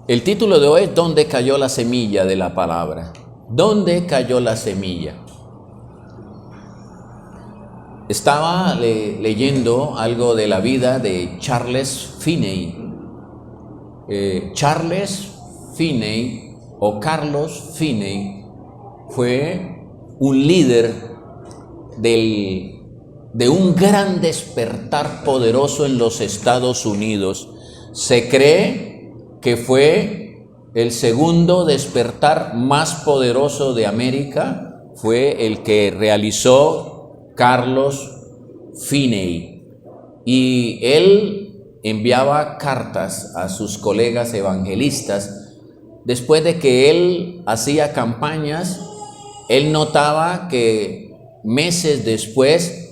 El título de hoy es ¿Dónde cayó la semilla de la palabra? ¿Dónde cayó la semilla? Estaba leyendo algo de la vida de Charles Finney. Charles Finney o Carlos Finney fue un líder de un gran despertar poderoso en los Estados Unidos. Se cree que fue el segundo despertar más poderoso de América, fue el que realizó Carlos Finney. Y él enviaba cartas a sus colegas evangelistas. Después de que él hacía campañas, él notaba que meses después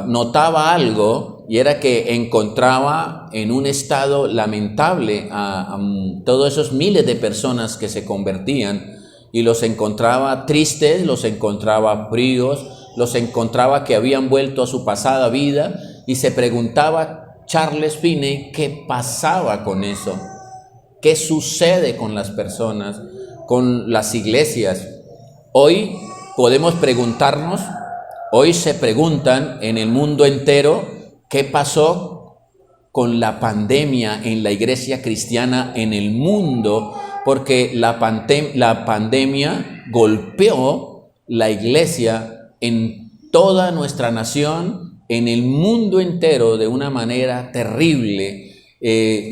notaba algo, y era que encontraba en un estado lamentable a todos esos miles de personas que se convertían, y los encontraba tristes, los encontraba fríos, los encontraba que habían vuelto a su pasada vida, y se preguntaba Charles Finney qué pasaba con eso, qué sucede con las personas, con las iglesias. Hoy podemos preguntarnos, hoy se preguntan en el mundo entero qué pasó con la pandemia en la iglesia cristiana en el mundo, porque la pandemia golpeó la iglesia en toda nuestra nación, en el mundo entero de una manera terrible.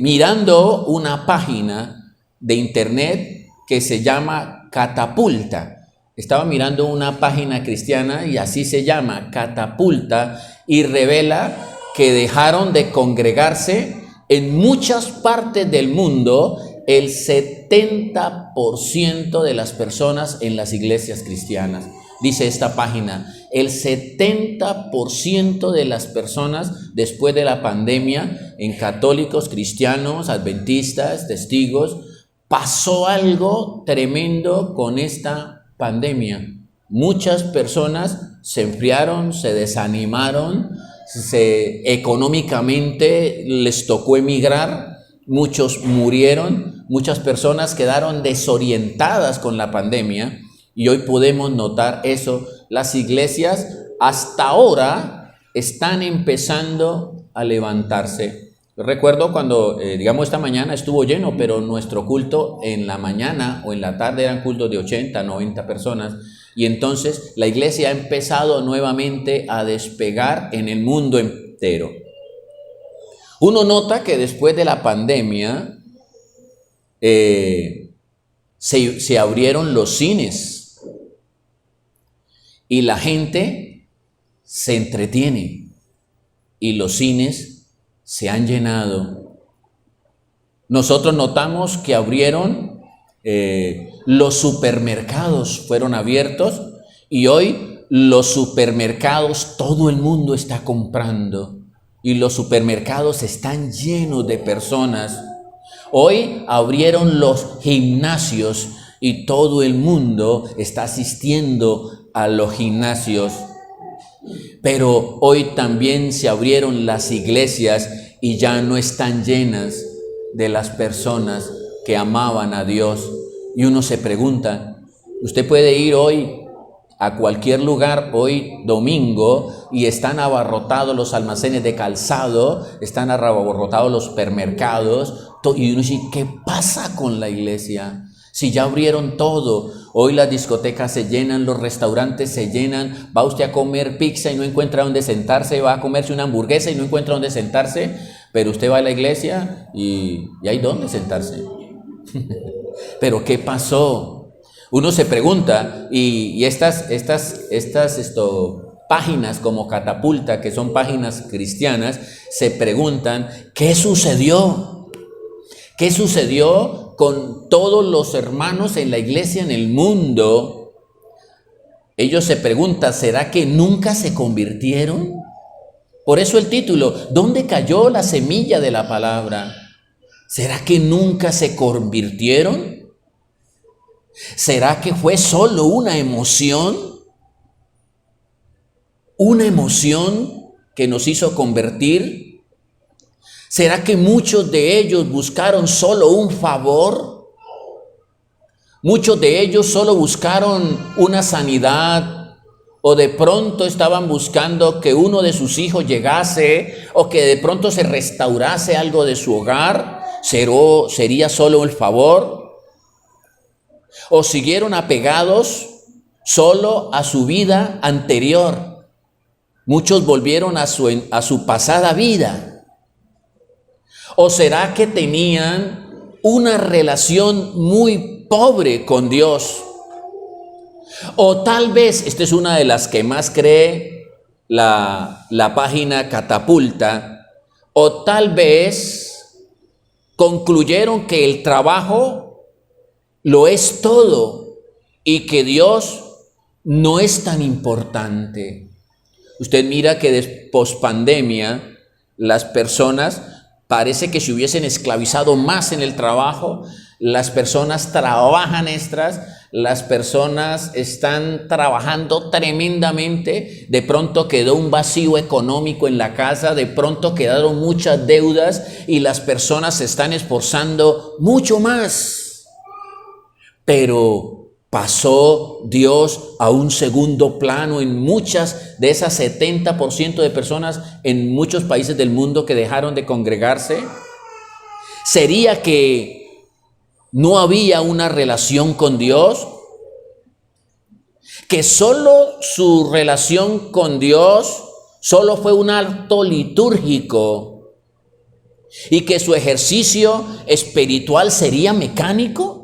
Mirando una página de internet que se llama Catapulta. Estaba mirando una página cristiana y así se llama, Catapulta, y revela que dejaron de congregarse en muchas partes del mundo el 70% de las personas en las iglesias cristianas. Dice esta página, el 70% de las personas después de la pandemia, en católicos, cristianos, adventistas, testigos, pasó algo tremendo con esta pandemia. Muchas personas se enfriaron, se desanimaron, económicamente les tocó emigrar, muchos murieron, muchas personas quedaron desorientadas con la pandemia, y hoy podemos notar eso. Las iglesias hasta ahora están empezando a levantarse. Recuerdo cuando, digamos, esta mañana estuvo lleno, pero nuestro culto en la mañana o en la tarde eran cultos de 80, 90 personas. Y entonces la iglesia ha empezado nuevamente a despegar en el mundo entero. Uno nota que después de la pandemia se abrieron los cines y la gente se entretiene y los cines se han llenado. Nosotros notamos que abrieron, los supermercados fueron abiertos, y hoy los supermercados, todo el mundo está comprando, y los supermercados están llenos de personas. Hoy abrieron los gimnasios y todo el mundo está asistiendo a los gimnasios. Pero hoy también se abrieron las iglesias y ya no están llenas de las personas que amaban a Dios. Y uno se pregunta, usted puede ir hoy a cualquier lugar, hoy domingo, y están abarrotados los almacenes de calzado, están abarrotados los supermercados, y uno dice, ¿qué pasa con la iglesia? Si ya abrieron todo, hoy las discotecas se llenan, los restaurantes se llenan, va usted a comer pizza y no encuentra dónde sentarse, va a comerse una hamburguesa y no encuentra dónde sentarse, pero usted va a la iglesia y hay dónde sentarse. Pero ¿qué pasó? Uno se pregunta, y estas páginas como Catapulta, que son páginas cristianas, se preguntan, ¿qué sucedió? ¿Qué sucedió con todos los hermanos en la iglesia en el mundo? Ellos se preguntan, ¿será que nunca se convirtieron? Por eso el título, ¿dónde cayó la semilla de la palabra? ¿Será que nunca se convirtieron? ¿Será que fue solo una emoción? Una emoción que nos hizo convertir. ¿Será que muchos de ellos buscaron solo un favor? Muchos de ellos solo buscaron una sanidad, o de pronto estaban buscando que uno de sus hijos llegase, o que de pronto se restaurase algo de su hogar. ¿Sería solo el favor? ¿O siguieron apegados solo a su vida anterior? Muchos volvieron a su pasada vida. ¿O será que tenían una relación muy pobre con Dios? O tal vez, esta es una de las que más cree la página Catapulta, o tal vez concluyeron que el trabajo lo es todo y que Dios no es tan importante. Usted mira que de pospandemia las personas parece que se hubiesen esclavizado más en el trabajo, las personas trabajan extras, las personas están trabajando tremendamente, de pronto quedó un vacío económico en la casa, de pronto quedaron muchas deudas y las personas se están esforzando mucho más. Pero pasó Dios a un segundo plano en muchas de esas 70% de personas en muchos países del mundo que dejaron de congregarse. ¿Sería que no había una relación con Dios? ¿Que solo su relación con Dios solo fue un acto litúrgico y que su ejercicio espiritual sería mecánico?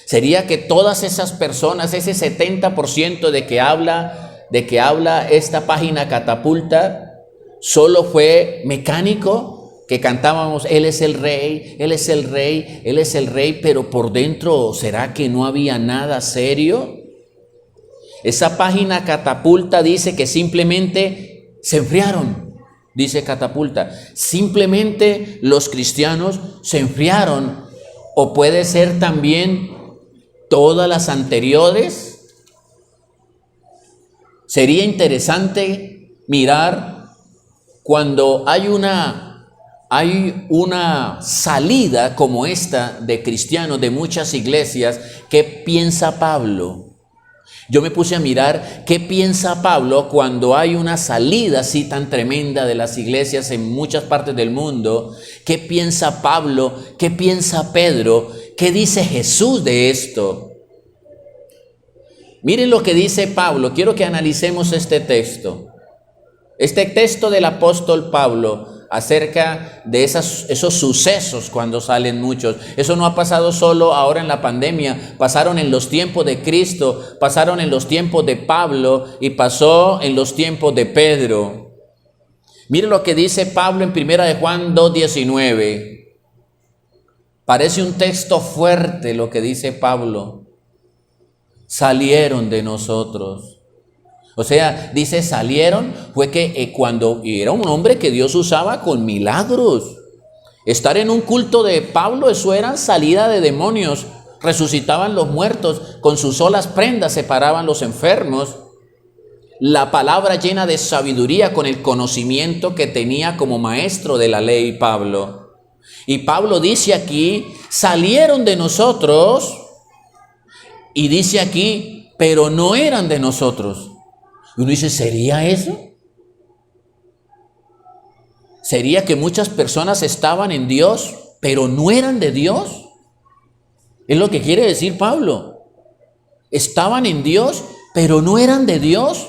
¿Sería que todas esas personas, ese 70% de que habla esta página Catapulta, solo fue mecánico? Que cantábamos, Él es el Rey, Él es el Rey, Él es el Rey, pero por dentro, ¿será que no había nada serio? Esa página Catapulta dice que simplemente se enfriaron, dice Catapulta. Simplemente los cristianos se enfriaron, o puede ser también todas las anteriores. Sería interesante mirar cuando hay una salida como esta de cristianos de muchas iglesias. ¿Qué piensa Pablo? Yo me puse a mirar qué piensa Pablo cuando hay una salida así tan tremenda de las iglesias en muchas partes del mundo. ¿Qué piensa Pablo? ¿Qué piensa Pedro? ¿Qué dice Jesús de esto? Miren lo que dice Pablo. Quiero que analicemos este texto. Este texto del apóstol Pablo acerca de esos sucesos cuando salen muchos. Eso no ha pasado solo ahora en la pandemia, pasaron en los tiempos de Cristo, pasaron en los tiempos de Pablo y pasó en los tiempos de Pedro. Miren lo que dice Pablo en 1 de Juan 2:19. Parece un texto fuerte lo que dice Pablo. Salieron de nosotros. O sea, dice salieron, fue que cuando era un hombre que Dios usaba con milagros. Estar en un culto de Pablo, eso era salida de demonios. Resucitaban los muertos, con sus solas prendas separaban los enfermos. La palabra llena de sabiduría con el conocimiento que tenía como maestro de la ley Pablo. Y Pablo dice aquí, salieron de nosotros, y dice aquí, pero no eran de nosotros. Y uno dice, ¿sería eso? ¿Sería que muchas personas estaban en Dios, pero no eran de Dios? Es lo que quiere decir Pablo. Estaban en Dios, pero no eran de Dios.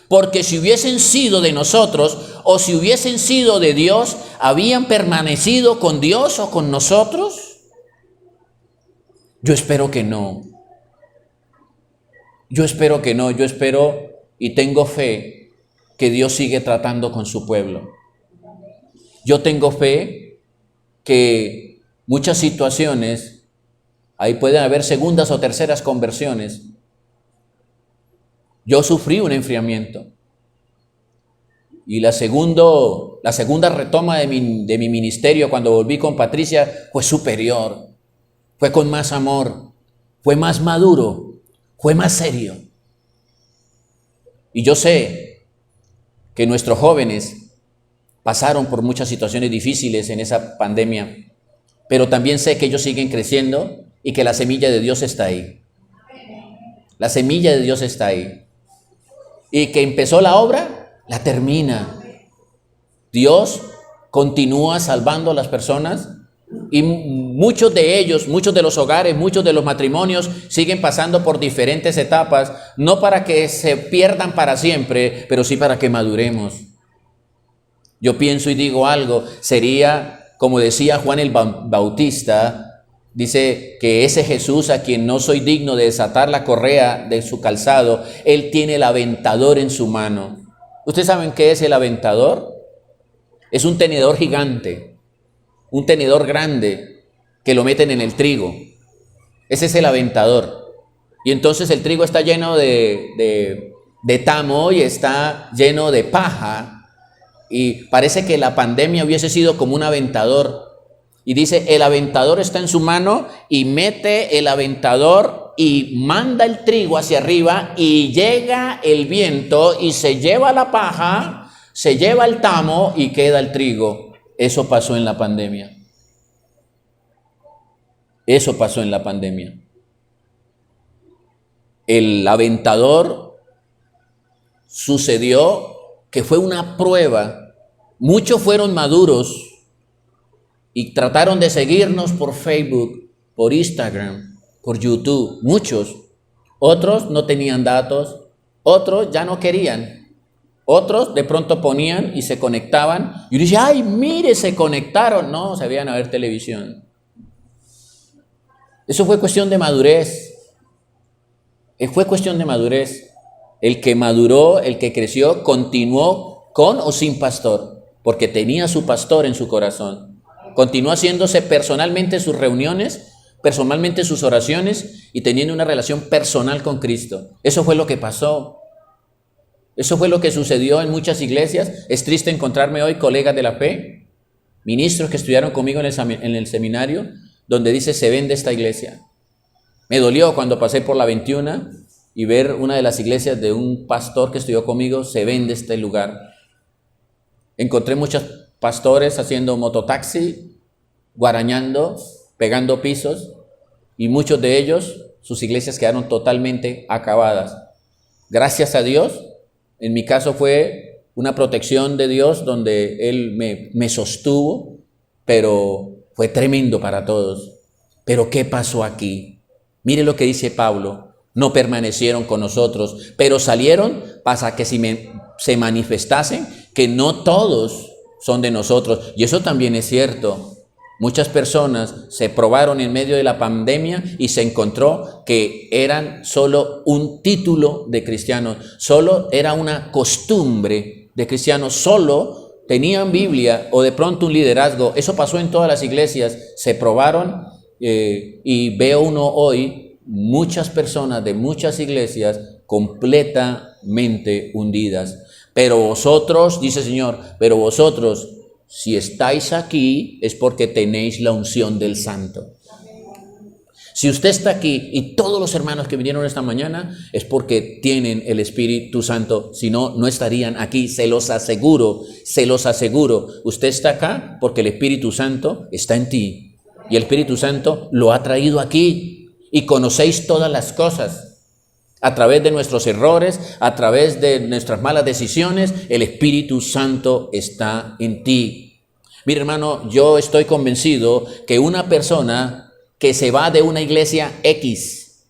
Porque si hubiesen sido de nosotros, o si hubiesen sido de Dios, ¿habían permanecido con Dios o con nosotros? Yo espero que no. Yo espero que no. Yo espero y tengo fe que Dios sigue tratando con su pueblo. Yo tengo fe que muchas situaciones, ahí pueden haber segundas o terceras conversiones. Yo sufrí un enfriamiento y la segunda retoma de mi ministerio cuando volví con Patricia fue superior, fue con más amor, fue más maduro, fue más serio. Y yo sé que nuestros jóvenes pasaron por muchas situaciones difíciles en esa pandemia, pero también sé que ellos siguen creciendo y que la semilla de Dios está ahí. La semilla de Dios está ahí. Y que empezó la obra, la termina. Dios continúa salvando a las personas y muchos de ellos, muchos de los hogares, muchos de los matrimonios siguen pasando por diferentes etapas, no para que se pierdan para siempre, pero sí para que maduremos. Yo pienso y digo algo, sería como decía Juan el Bautista, dice que ese Jesús a quien no soy digno de desatar la correa de su calzado, él tiene el aventador en su mano. ¿Ustedes saben qué es el aventador? Es un tenedor gigante, un tenedor grande que lo meten en el trigo. Ese es el aventador. Y entonces el trigo está lleno de tamo y está lleno de paja. Y parece que la pandemia hubiese sido como un aventador. Y dice, el aventador está en su mano y mete el aventador y manda el trigo hacia arriba y llega el viento y se lleva la paja, se lleva el tamo y queda el trigo. Eso pasó en la pandemia. Eso pasó en la pandemia. El aventador sucedió que fue una prueba. Muchos fueron maduros y trataron de seguirnos por Facebook, por Instagram, por YouTube. Muchos. Otros no tenían datos. Otros ya no querían. Otros de pronto ponían y se conectaban. Y uno dice, ay, mire, se conectaron. No, se veían a ver televisión. Eso fue cuestión de madurez. Fue cuestión de madurez. El que maduró, el que creció, continuó con o sin pastor, porque tenía su pastor en su corazón. Continuó haciéndose personalmente sus reuniones, personalmente sus oraciones y teniendo una relación personal con Cristo. Eso fue lo que pasó. Eso fue lo que sucedió en muchas iglesias. Es triste encontrarme hoy colegas de la fe, ministros que estudiaron conmigo en el seminario, donde dice, se vende esta iglesia. Me dolió cuando pasé por la 21 y ver una de las iglesias de un pastor que estudió conmigo, se vende este lugar. Encontré muchos pastores haciendo mototaxi, guarañando, pegando pisos, y muchos de ellos, sus iglesias quedaron totalmente acabadas. Gracias a Dios, en mi caso fue una protección de Dios donde Él me sostuvo, pero fue tremendo para todos. Pero ¿qué pasó aquí? Mire lo que dice Pablo. No permanecieron con nosotros, pero salieron para que se manifestasen que no todos son de nosotros. Y eso también es cierto. Muchas personas se probaron en medio de la pandemia y se encontró que eran solo un título de cristianos, solo era una costumbre de cristianos, solo tenían Biblia o de pronto un liderazgo. Eso pasó en todas las iglesias, se probaron y veo uno hoy muchas personas de muchas iglesias completamente hundidas. Pero vosotros, dice el Señor, pero vosotros, si estáis aquí, es porque tenéis la unción del Santo. Si usted está aquí y todos los hermanos que vinieron esta mañana, es porque tienen el Espíritu Santo. Si no, no estarían aquí, se los aseguro, se los aseguro. Usted está acá porque el Espíritu Santo está en ti. Y el Espíritu Santo lo ha traído aquí. Y conocéis todas las cosas. A través de nuestros errores, a través de nuestras malas decisiones, el Espíritu Santo está en ti. Mire, hermano, yo estoy convencido que una persona que se va de una iglesia X,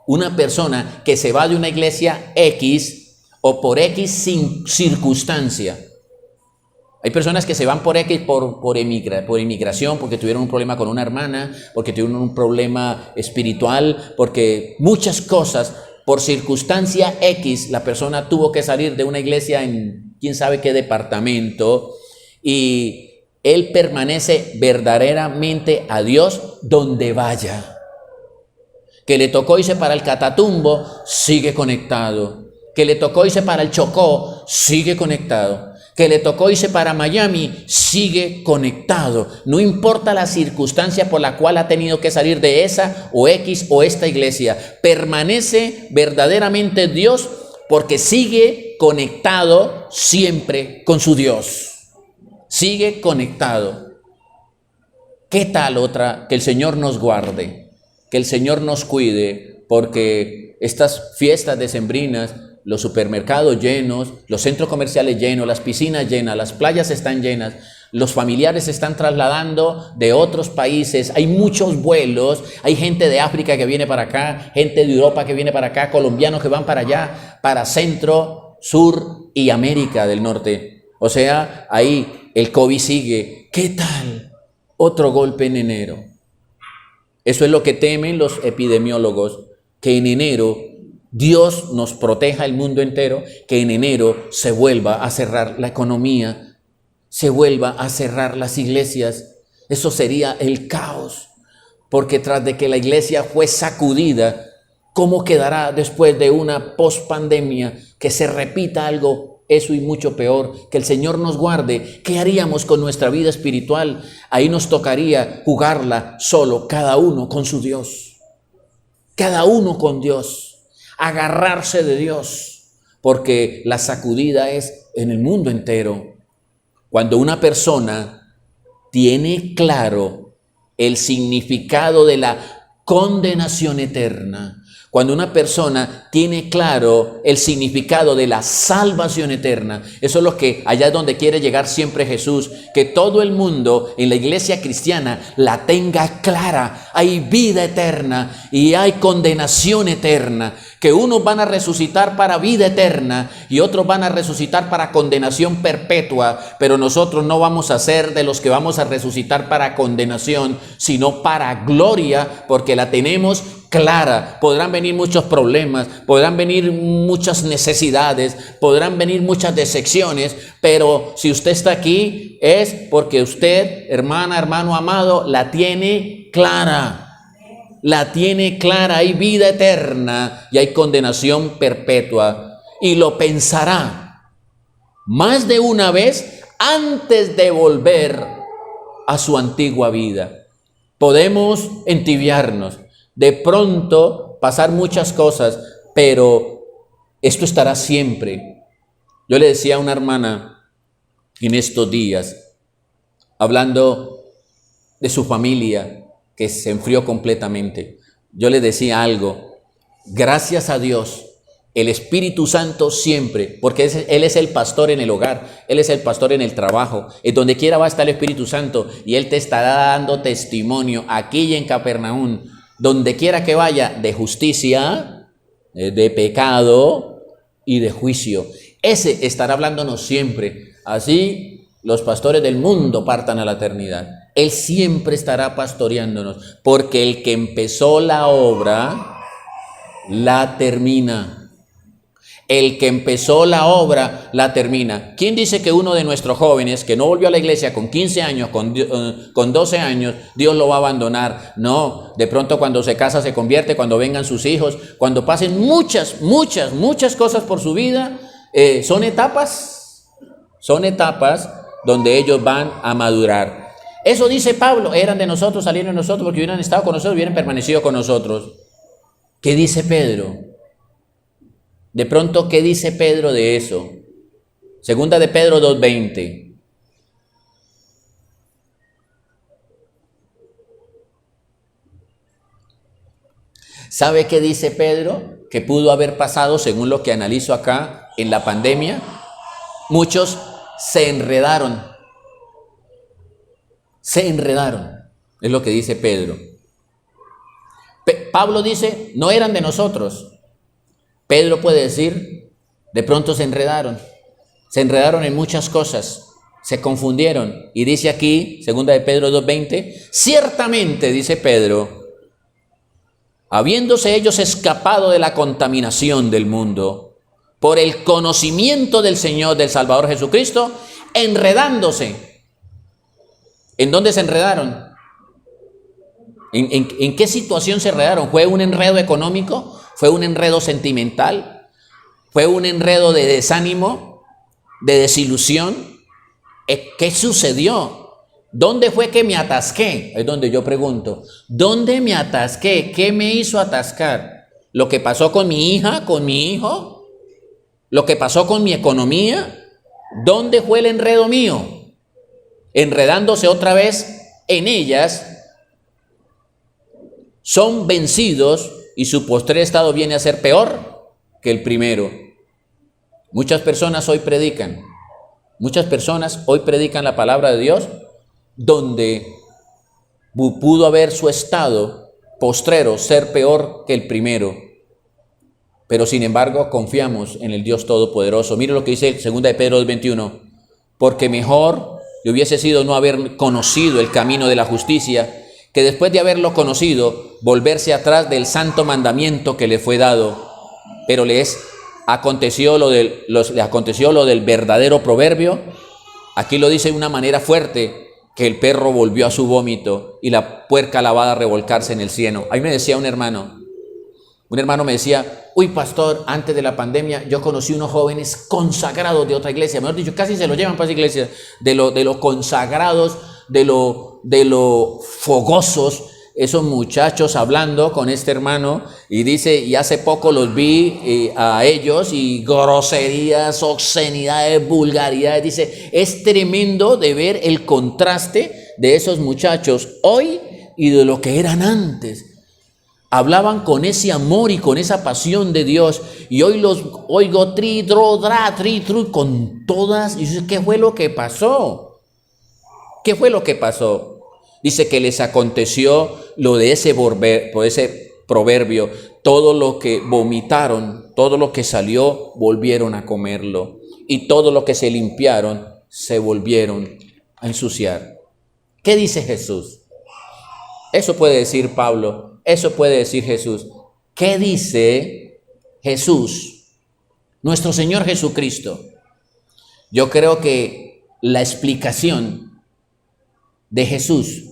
una persona que se va de una iglesia X o por X sin circunstancia. Hay personas que se van por X por inmigración, porque tuvieron un problema con una hermana, porque tuvieron un problema espiritual, porque muchas cosas, por circunstancia X, la persona tuvo que salir de una iglesia en quién sabe qué departamento, y él permanece verdaderamente a Dios donde vaya. Que le tocó irse para el Catatumbo, sigue conectado. Que le tocó irse para el Chocó, sigue conectado. Que le tocó irse para Miami, sigue conectado. No importa la circunstancia por la cual ha tenido que salir de esa o X o esta iglesia. Permanece verdaderamente Dios porque sigue conectado siempre con su Dios. sigue conectado. ¿Qué tal otra? Que el Señor nos guarde, que el Señor nos cuide, porque estas fiestas decembrinas, los supermercados llenos, los centros comerciales llenos, las piscinas llenas, las playas están llenas, los familiares se están trasladando de otros países, hay muchos vuelos, hay gente de África que viene para acá, gente de Europa que viene para acá, colombianos que van para allá, para Centro, Sur y América del Norte. O sea, ahí el COVID sigue. ¿Qué tal? Otro golpe en enero. Eso es lo que temen los epidemiólogos, que en enero Dios nos proteja el mundo entero, que en enero se vuelva a cerrar la economía, se vuelva a cerrar las iglesias. Eso sería el caos, porque tras de que la iglesia fue sacudida, ¿cómo quedará después de una pospandemia que se repita algo? Eso y mucho peor, que el Señor nos guarde. ¿Qué haríamos con nuestra vida espiritual? Ahí nos tocaría jugarla solo, cada uno con su Dios, cada uno con Dios, agarrarse de Dios, porque la sacudida es en el mundo entero. Cuando una persona tiene claro el significado de la condenación eterna, cuando una persona tiene claro el significado de la salvación eterna, eso es lo que allá es donde quiere llegar siempre Jesús, que todo el mundo en la iglesia cristiana la tenga clara. Hay vida eterna y hay condenación eterna, que unos van a resucitar para vida eterna y otros van a resucitar para condenación perpetua, pero nosotros no vamos a ser de los que vamos a resucitar para condenación, sino para gloria, porque la tenemos clara. Podrán venir muchos problemas, podrán venir muchas necesidades, podrán venir muchas decepciones, pero si usted está aquí es porque usted, hermana, hermano amado, la tiene clara. La tiene clara, hay vida eterna y hay condenación perpetua. Y lo pensará más de una vez antes de volver a su antigua vida. Podemos entibiarnos, de pronto pasar muchas cosas, pero esto estará siempre. Yo le decía a una hermana en estos días, hablando de su familia, que se enfrió completamente. Yo le decía algo, gracias a Dios, el Espíritu Santo siempre, porque Él es el pastor en el hogar, Él es el pastor en el trabajo, en donde quiera va a estar el Espíritu Santo y Él te estará dando testimonio aquí y en Capernaum, donde quiera que vaya, de justicia, de pecado y de juicio. Ese estará hablándonos siempre, así los pastores del mundo partan a la eternidad. Él siempre estará pastoreándonos, porque el que empezó la obra, la termina. El que empezó la obra, la termina. ¿Quién dice que uno de nuestros jóvenes, que no volvió a la iglesia con 15 años, con 12 años, Dios lo va a abandonar? No, de pronto cuando se casa se convierte, cuando vengan sus hijos, cuando pasen muchas cosas por su vida, son etapas donde ellos van a madurar. Eso dice Pablo, eran de nosotros, salieron de nosotros, porque hubieran estado con nosotros, hubieran permanecido con nosotros. ¿Qué dice Pedro? De pronto, ¿qué dice Pedro de eso? Segunda de Pedro 2:20. ¿Sabe qué dice Pedro? Que pudo haber pasado, según lo que analizo acá, en la pandemia. Muchos se enredaron. Se enredaron, es lo que dice Pedro. Pablo dice, no eran de nosotros. Pedro puede decir, de pronto se enredaron en muchas cosas, se confundieron. Y dice aquí, segunda de Pedro 2:20, ciertamente, dice Pedro, habiéndose ellos escapado de la contaminación del mundo, por el conocimiento del Señor, del Salvador Jesucristo, enredándose. ¿En dónde se enredaron? ¿En qué situación se enredaron? ¿Fue un enredo económico? ¿Fue un enredo sentimental? ¿Fue un enredo de desánimo? ¿De desilusión? ¿Qué sucedió? ¿Dónde fue que me atasqué? Es donde yo pregunto, ¿dónde me atasqué? ¿Qué me hizo atascar? ¿Lo que pasó con mi hija, con mi hijo? ¿Lo que pasó con mi economía? ¿Dónde fue el enredo mío? enredándose otra vez en ellas, son vencidos y su postrer estado viene a ser peor que el primero. Muchas personas hoy predican la palabra de Dios donde pudo haber su estado postrero ser peor que el primero. Pero sin embargo confiamos en el Dios Todopoderoso. Mire lo que dice 2 de Pedro 2:21. Porque mejor le hubiese sido no haber conocido el camino de la justicia, que después de haberlo conocido, volverse atrás del santo mandamiento que le fue dado. Pero les aconteció lo del verdadero proverbio. Aquí lo dice de una manera fuerte, que el perro volvió a su vómito y la puerca lavada a revolcarse en el cieno. Ahí me decía un hermano me decía, uy pastor, antes de la pandemia yo conocí unos jóvenes consagrados de otra iglesia, mejor dicho, casi se lo llevan para esa iglesia, de lo consagrados, de lo fogosos, esos muchachos hablando con este hermano, y dice, y hace poco los vi a ellos, y groserías, obscenidades, vulgaridades, dice, es tremendo de ver el contraste de esos muchachos hoy y de lo que eran antes. Hablaban con ese amor y con esa pasión de Dios, y hoy los oigo con todas, y dice, ¿qué fue lo que pasó? ¿Qué fue lo que pasó? Dice que les aconteció lo de ese proverbio, todo lo que vomitaron, todo lo que salió, volvieron a comerlo, y todo lo que se limpiaron, se volvieron a ensuciar. ¿Qué dice Jesús? Eso puede decir Pablo, eso puede decir Jesús. ¿Qué dice Jesús? Nuestro Señor Jesucristo. Yo creo que la explicación de Jesús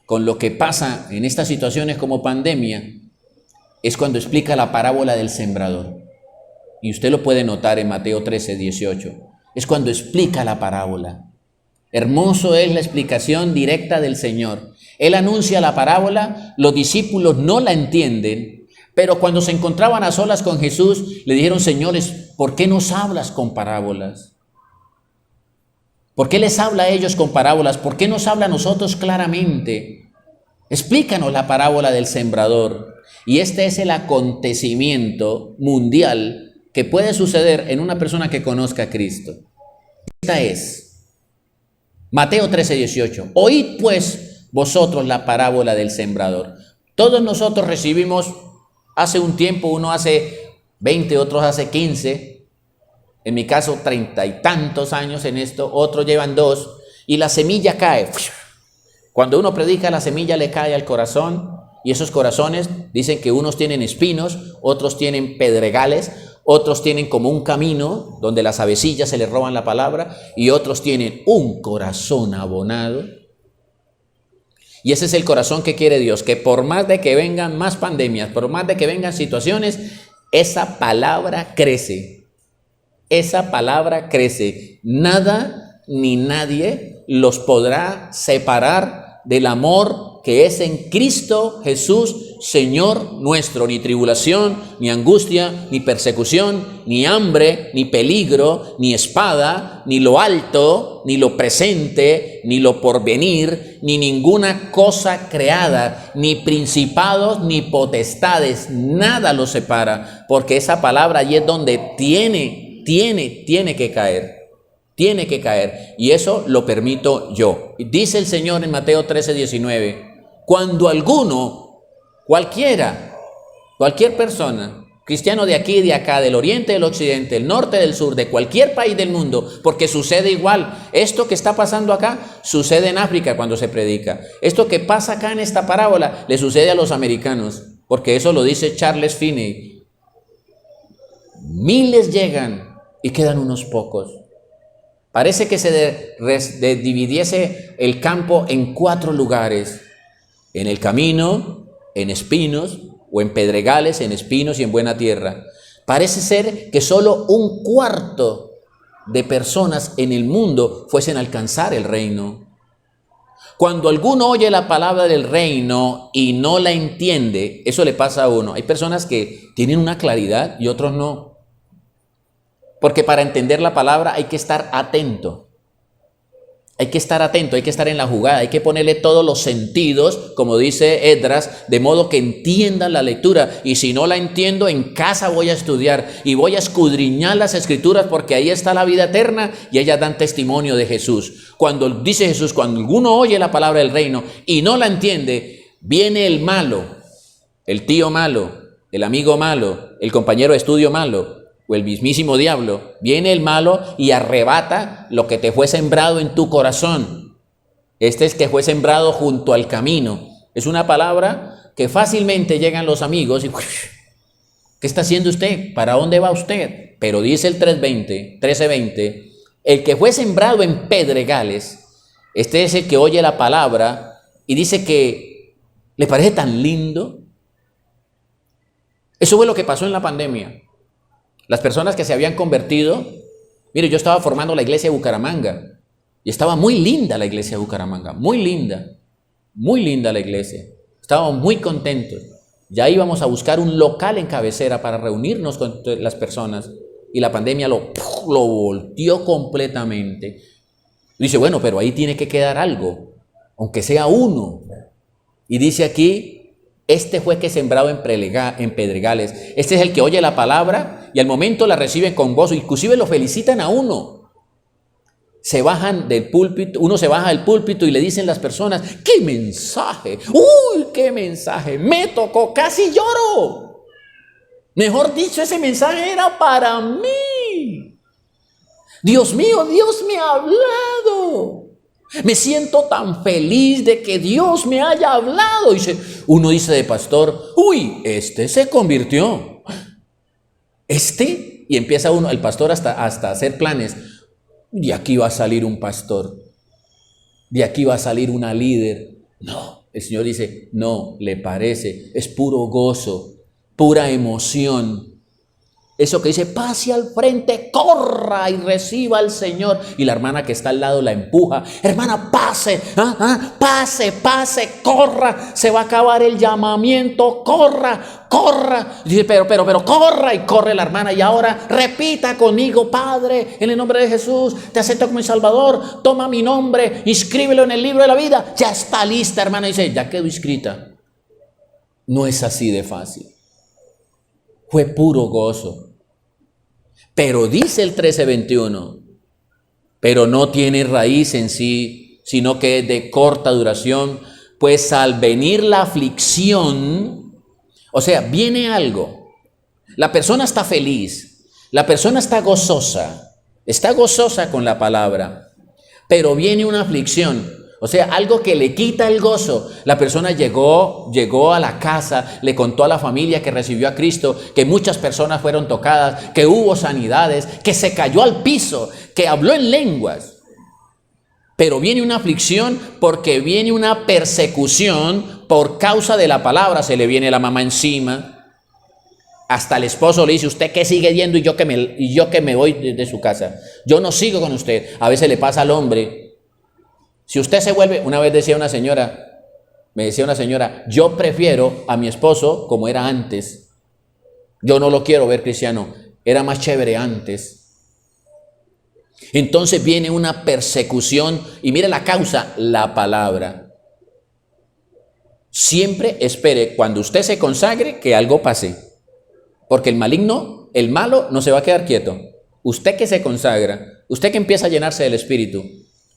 con lo que pasa en estas situaciones como pandemia es cuando explica la parábola del sembrador. Y usted lo puede notar en Mateo 13:18. Es cuando explica la parábola. Hermoso es la explicación directa del Señor. Él anuncia la parábola, los discípulos no la entienden, pero cuando se encontraban a solas con Jesús, le dijeron, señores, ¿por qué nos hablas con parábolas? ¿Por qué les habla a ellos con parábolas? ¿Por qué nos habla a nosotros claramente? Explícanos la parábola del sembrador. Y este es el acontecimiento mundial que puede suceder en una persona que conozca a Cristo. Esta es Mateo 13:18. Oíd pues vosotros la parábola del sembrador. Todos nosotros recibimos hace un tiempo, uno hace 20, otros hace 15, en mi caso 30 y tantos años en esto, otros llevan 2, y la semilla cae. Cuando uno predica, la semilla le cae al corazón, y esos corazones dicen que unos tienen espinos, otros tienen pedregales, otros tienen como un camino donde las avecillas se les roban la palabra, y otros tienen un corazón abonado. Y ese es el corazón que quiere Dios, que por más de que vengan más pandemias, por más de que vengan situaciones, esa palabra crece. Esa palabra crece. Nada ni nadie los podrá separar del amor que es en Cristo Jesús, Señor nuestro. Ni tribulación, ni angustia, ni persecución, ni hambre, ni peligro, ni espada, ni lo alto, ni lo presente, ni lo porvenir, ni ninguna cosa creada, ni principados, ni potestades, nada los separa, porque esa palabra allí es donde tiene que caer. Tiene que caer, y eso lo permito yo. Dice el Señor en Mateo 13:19, cuando alguno, cualquier persona, cristiano de aquí y de acá, del oriente, del occidente, del norte, del sur, de cualquier país del mundo, porque sucede igual, esto que está pasando acá, sucede en África cuando se predica. Esto que pasa acá en esta parábola, le sucede a los americanos, porque eso lo dice Charles Finney. Miles llegan y quedan unos pocos. Parece que se dividiese el campo en 4 lugares. En el camino, en espinos, o en pedregales, en espinos y en buena tierra. Parece ser que solo 1/4 de personas en el mundo fuesen a alcanzar el reino. Cuando alguno oye la palabra del reino y no la entiende, eso le pasa a uno. Hay personas que tienen una claridad y otros no. Porque para entender la palabra hay que estar atento. Hay que estar atento, hay que estar en la jugada, hay que ponerle todos los sentidos, como dice Esdras, de modo que entiendan la lectura. Y si no la entiendo, en casa voy a estudiar y voy a escudriñar las escrituras, porque ahí está la vida eterna y ellas dan testimonio de Jesús. Cuando dice Jesús, cuando alguno oye la palabra del reino y no la entiende, viene el malo, el tío malo, el amigo malo, el compañero de estudio malo, o el mismísimo diablo. Viene el malo y arrebata lo que te fue sembrado en tu corazón. Este es que fue sembrado junto al camino. Es una palabra que fácilmente llegan los amigos y ¿qué está haciendo usted? ¿Para dónde va usted? Pero dice el 13:20, el que fue sembrado en pedregales, este es el que oye la palabra y dice que le parece tan lindo. Eso fue lo que pasó en la pandemia. Las personas que se habían convertido, mire, yo estaba formando la iglesia de Bucaramanga y estaba muy linda la iglesia de Bucaramanga, muy linda la iglesia. Estábamos muy contentos. Ya íbamos a buscar un local en cabecera para reunirnos con las personas y la pandemia lo volteó completamente. Dice, bueno, pero ahí tiene que quedar algo, aunque sea uno. Y dice aquí, este fue que sembrado en pedregales. Este es el que oye la palabra y al momento la reciben con gozo. Inclusive lo felicitan a uno. Se bajan del púlpito, uno se baja del púlpito y le dicen las personas, ¡qué mensaje! ¡Uy, qué mensaje! Me tocó, casi lloro. Mejor dicho, ese mensaje era para mí. Dios mío, Dios me ha hablado. Me siento tan feliz de que Dios me haya hablado. Uno dice de pastor, uy, este se convirtió. Y empieza uno, el pastor hasta hacer planes. De aquí va a salir un pastor. De aquí va a salir una líder. No, el Señor dice, no, le parece. Es puro gozo, pura emoción. Eso que dice, pase al frente, corra y reciba al Señor. Y la hermana que está al lado la empuja. Hermana, pase, pase, corra. Se va a acabar el llamamiento, corra. Dice, pero corra. Y corre la hermana. Y ahora repita conmigo, Padre, en el nombre de Jesús, te acepto como mi Salvador. Toma mi nombre, inscríbelo en el libro de la vida. Ya está lista, hermana. Dice, ya quedó inscrita. No es así de fácil. Fue puro gozo. Pero dice el 13:21, pero no tiene raíz en sí, sino que es de corta duración, pues al venir la aflicción, o sea, viene algo, la persona está feliz, la persona está gozosa con la palabra, pero viene una aflicción. O sea, algo que le quita el gozo. La persona llegó a la casa, le contó a la familia que recibió a Cristo, que muchas personas fueron tocadas, que hubo sanidades, que se cayó al piso, que habló en lenguas. Pero viene una aflicción porque viene una persecución por causa de la palabra. Se le viene la mamá encima. Hasta el esposo le dice, ¿usted qué sigue yendo y yo que me voy de su casa? Yo no sigo con usted. A veces le pasa al hombre. Si usted se vuelve, una vez me decía una señora, yo prefiero a mi esposo como era antes. Yo no lo quiero ver cristiano, era más chévere antes. Entonces viene una persecución y mire la causa, la palabra. Siempre espere cuando usted se consagre que algo pase, porque el malo no se va a quedar quieto. Usted que se consagra, usted que empieza a llenarse del Espíritu,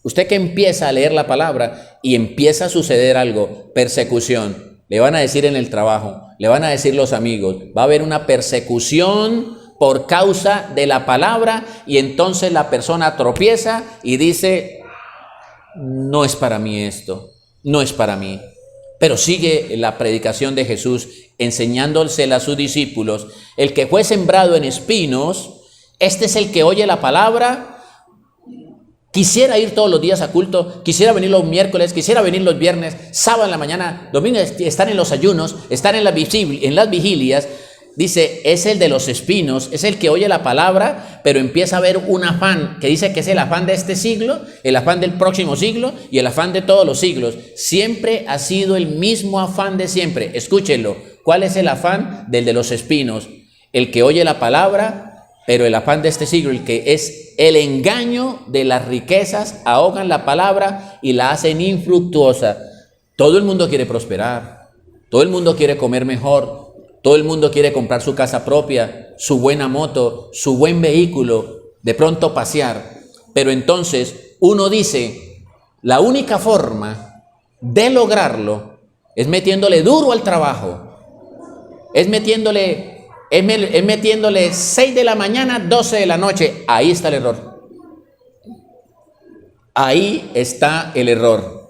usted que empieza a leer la palabra y empieza a suceder algo, persecución, le van a decir en el trabajo, le van a decir los amigos, va a haber una persecución por causa de la palabra y entonces la persona tropieza y dice, no es para mí esto, no es para mí. Pero sigue la predicación de Jesús enseñándosela a sus discípulos, el que fue sembrado en espinos, este es el que oye la palabra. Quisiera ir todos los días a culto, quisiera venir los miércoles, quisiera venir los viernes, sábado en la mañana, domingo, estar en los ayunos, estar en las vigilias. Dice, es el de los espinos, es el que oye la palabra, pero empieza a haber un afán, que dice que es el afán de este siglo, el afán del próximo siglo y el afán de todos los siglos. Siempre ha sido el mismo afán de siempre. Escúchenlo, ¿cuál es el afán del de los espinos? El que oye la palabra, Pero el afán de este siglo, el que es el engaño de las riquezas, ahogan la palabra y la hacen infructuosa. Todo el mundo quiere prosperar, todo el mundo quiere comer mejor, todo el mundo quiere comprar su casa propia, su buena moto, su buen vehículo, de pronto pasear. Pero entonces uno dice, la única forma de lograrlo es metiéndole duro al trabajo, es metiéndole 6 de la mañana, 12 de la noche. Ahí está el error. Ahí está el error.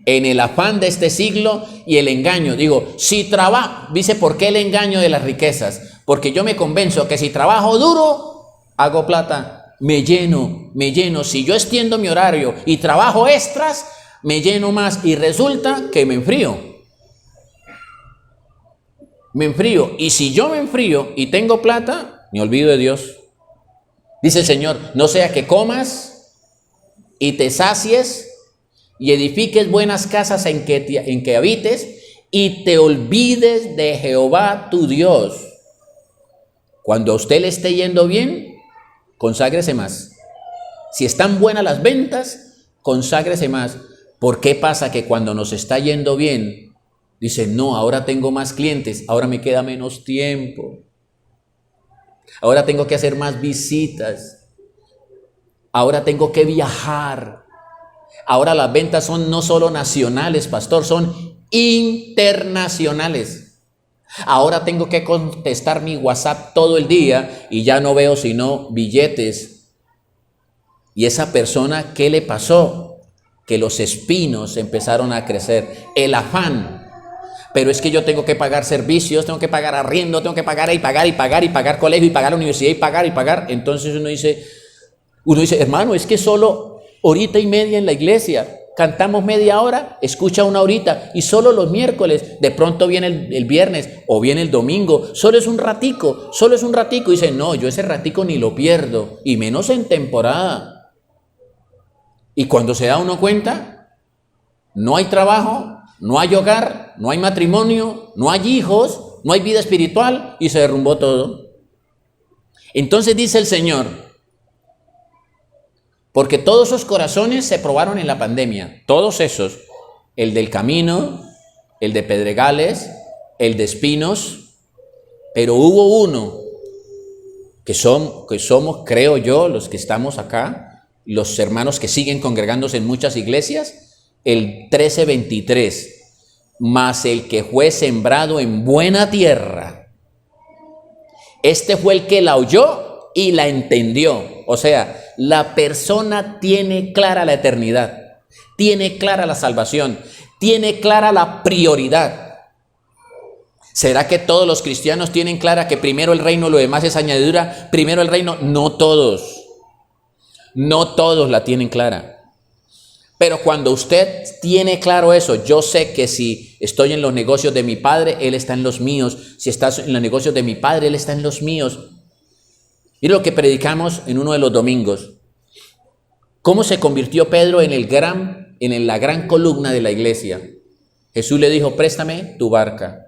En el afán de este siglo y el engaño. Digo, si trabajo, dice, ¿por qué el engaño de las riquezas? Porque yo me convenzo que si trabajo duro, hago plata, me lleno. Si yo extiendo mi horario y trabajo extras, me lleno más y resulta que me enfrío. Y si yo me enfrío y tengo plata, me olvido de Dios. Dice el Señor, no sea que comas y te sacies y edifiques buenas casas en que habites y te olvides de Jehová tu Dios. Cuando a usted le esté yendo bien, conságrese más. Si están buenas las ventas, conságrese más. ¿Por qué pasa que cuando nos está yendo bien, dice, no, ahora tengo más clientes, ahora me queda menos tiempo, ahora tengo que hacer más visitas, ahora tengo que viajar, ahora las ventas son no solo nacionales, pastor, son internacionales, ahora tengo que contestar mi WhatsApp todo el día y ya no veo sino billetes? Y esa persona, ¿qué le pasó? Que los espinos empezaron a crecer, el afán. Pero es que yo tengo que pagar servicios, tengo que pagar arriendo, tengo que pagar y pagar colegio y pagar la universidad y pagar. Entonces uno dice, hermano, es que solo horita y media en la iglesia, cantamos media hora, escucha una horita y solo los miércoles, de pronto viene el viernes o viene el domingo, solo es un ratico. Dice, no, yo ese ratico ni lo pierdo, y menos en temporada. Y cuando se da uno cuenta, no hay trabajo, no hay hogar, no hay matrimonio, no hay hijos, no hay vida espiritual y se derrumbó todo. Entonces dice el Señor, porque todos esos corazones se probaron en la pandemia, todos esos, el del Camino, el de Pedregales, el de Espinos, pero hubo uno que somos, creo yo, los que estamos acá, los hermanos que siguen congregándose en muchas iglesias, el 13:23, mas el que fue sembrado en buena tierra, este fue el que la oyó y la entendió. O sea, la persona tiene clara la eternidad, tiene clara la salvación, tiene clara la prioridad. ¿Será que todos los cristianos tienen clara que primero el reino, lo demás es añadidura? Primero el reino, no todos la tienen clara. Pero cuando usted tiene claro eso, yo sé que si estoy en los negocios de mi padre, él está en los míos. Si estás en los negocios de mi padre, él está en los míos. Mira lo que predicamos en uno de los domingos. ¿Cómo se convirtió Pedro en la gran columna de la iglesia? Jesús le dijo, préstame tu barca.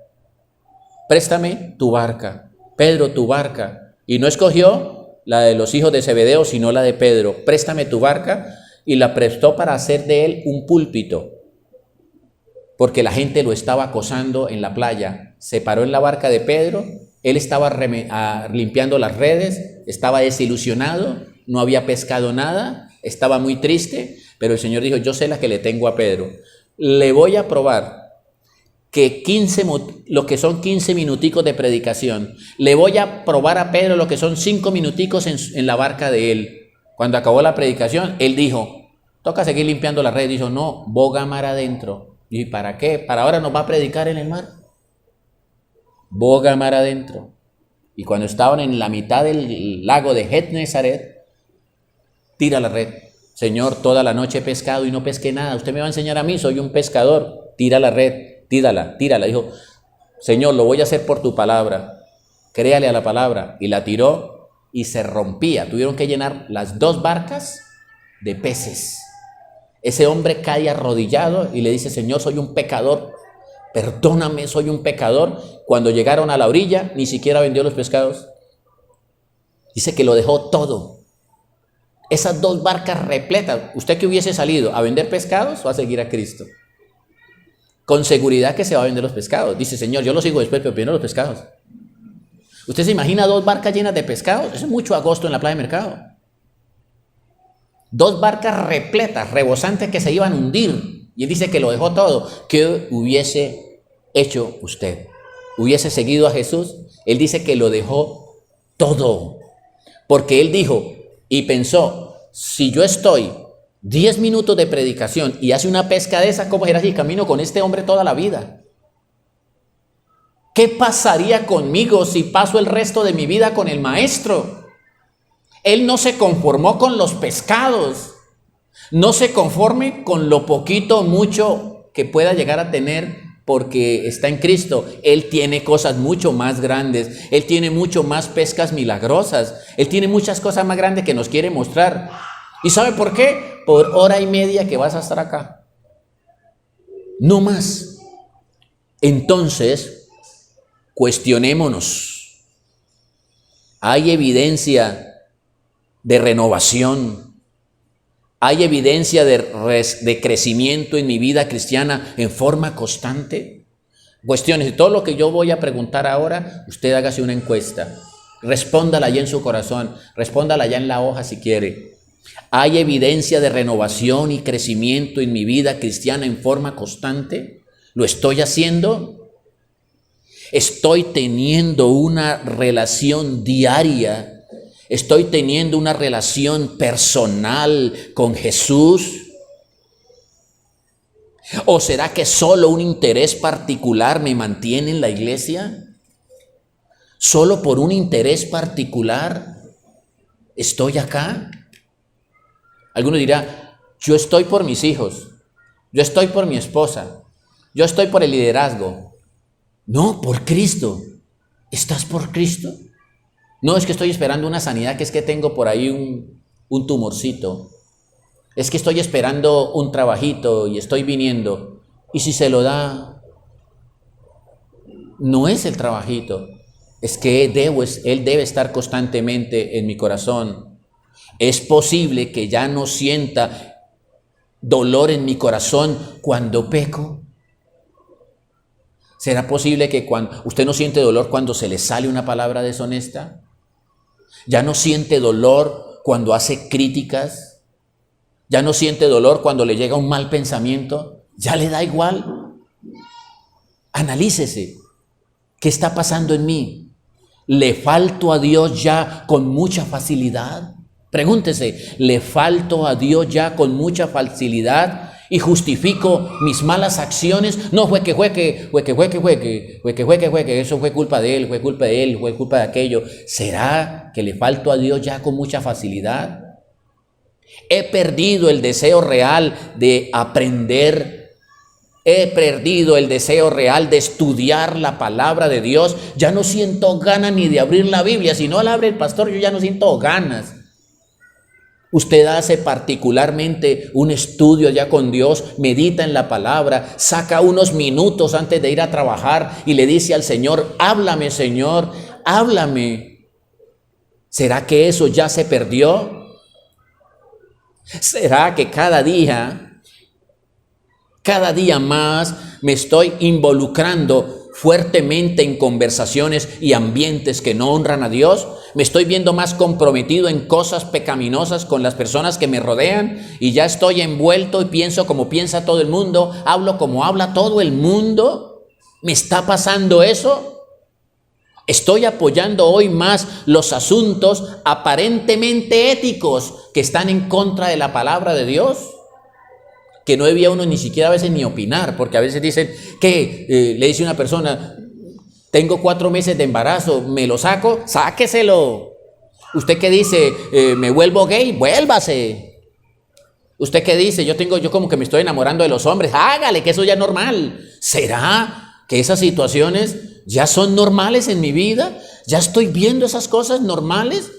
Pedro, tu barca. Y no escogió la de los hijos de Zebedeo, sino la de Pedro. Préstame tu barca. Y la prestó para hacer de él un púlpito, porque la gente lo estaba acosando en la playa. Se paró en la barca de Pedro, él estaba limpiando las redes, estaba desilusionado, no había pescado nada, estaba muy triste, pero el Señor dijo, yo sé la que le tengo a Pedro, le voy a probar que lo que son 15 minuticos de predicación, le voy a probar a Pedro lo que son 5 minuticos en la barca de él. Cuando acabó la predicación, él dijo, toca seguir limpiando la red. Dijo, no, boga mar adentro. ¿Y para qué? ¿Para ahora nos va a predicar en el mar? Boga mar adentro. Y cuando estaban en la mitad del lago de Genesaret, tira la red. Señor, toda la noche he pescado y no pesqué nada. Usted me va a enseñar a mí, soy un pescador. Tira la red, tírala. Dijo, Señor, lo voy a hacer por tu palabra. Créale a la palabra. Y la tiró. Y se rompía, tuvieron que llenar las 2 barcas de peces. Ese hombre cae arrodillado y le dice, Señor, soy un pecador, perdóname, soy un pecador. Cuando llegaron a la orilla, ni siquiera vendió los pescados. Dice que lo dejó todo. Esas 2 barcas repletas. ¿Usted que hubiese salido a vender pescados o a seguir a Cristo? Con seguridad que se va a vender los pescados. Dice, Señor, yo lo sigo después, pero primero los pescados. ¿Usted se imagina 2 barcas llenas de pescados? Eso es mucho agosto en la playa de Mercado. 2 barcas repletas, rebosantes, que se iban a hundir. Y él dice que lo dejó todo. ¿Qué hubiese hecho usted? ¿Hubiese seguido a Jesús? Él dice que lo dejó todo. Porque él dijo y pensó, si yo estoy 10 minutos de predicación y hace una pesca de esa, ¿cómo será si camino con este hombre toda la vida? ¿Qué pasaría conmigo si paso el resto de mi vida con el maestro? Él no se conformó con los pescados. No se conforme con lo poquito o mucho que pueda llegar a tener porque está en Cristo. Él tiene cosas mucho más grandes. Él tiene mucho más pescas milagrosas. Él tiene muchas cosas más grandes que nos quiere mostrar. ¿Y sabe por qué? Por 1:30 que vas a estar acá. No más. Entonces, cuestionémonos. ¿Hay evidencia de renovación? ¿Hay evidencia de crecimiento en mi vida cristiana en forma constante? Cuestiones. Y todo lo que yo voy a preguntar ahora, usted hágase una encuesta. Respóndala ya en su corazón. Respóndala ya en la hoja si quiere. ¿Hay evidencia de renovación y crecimiento en mi vida cristiana en forma constante? ¿Lo estoy haciendo? ¿Estoy teniendo una relación diaria? ¿Estoy teniendo una relación personal con Jesús? ¿O será que solo un interés particular me mantiene en la iglesia? ¿Solo por un interés particular estoy acá? Alguno dirá, yo estoy por mis hijos, yo estoy por mi esposa, yo estoy por el liderazgo. No, por Cristo. ¿Estás por Cristo? No es que estoy esperando una sanidad, que es que tengo por ahí un tumorcito. Es que estoy esperando un trabajito y estoy viniendo. Y si se lo da, no es el trabajito. Es que él debe estar constantemente en mi corazón. Es posible que ya no sienta dolor en mi corazón cuando peco. ¿Será posible que cuando usted no siente dolor cuando se le sale una palabra deshonesta? ¿Ya no siente dolor cuando hace críticas? ¿Ya no siente dolor cuando le llega un mal pensamiento? ¿Ya le da igual? Analícese. ¿Qué está pasando en mí? ¿Le falto a Dios ya con mucha facilidad? Pregúntese, ¿le falto a Dios ya con mucha facilidad y justifico mis malas acciones? No, eso fue culpa de él, fue culpa de aquello. ¿Será que le falto a Dios ya con mucha facilidad? He perdido el deseo real de aprender. He perdido el deseo real de estudiar la palabra de Dios. Ya no siento ganas ni de abrir la Biblia. Si no la abre el pastor, yo ya no siento ganas. Usted hace particularmente un estudio ya con Dios, medita en la palabra, saca unos minutos antes de ir a trabajar y le dice al Señor, háblame Señor, háblame. ¿Será que eso ya se perdió? ¿Será que cada día más me estoy involucrando fuertemente en conversaciones y ambientes que no honran a Dios? ¿Me estoy viendo más comprometido en cosas pecaminosas con las personas que me rodean? Y ya estoy envuelto y pienso como piensa todo el mundo, hablo como habla todo el mundo. ¿Me está pasando eso? ¿Estoy apoyando hoy más los asuntos aparentemente éticos que están en contra de la palabra de Dios? Que no debía uno ni siquiera a veces ni opinar, porque a veces dicen que le dice una persona, tengo 4 meses de embarazo, ¿me lo saco? Sáqueselo. ¿Usted qué dice? ¿Me vuelvo gay? Vuélvase. ¿Usted qué dice? Yo como que me estoy enamorando de los hombres. Hágale, que eso ya es normal. ¿Será que esas situaciones ya son normales en mi vida? ¿Ya estoy viendo esas cosas normales?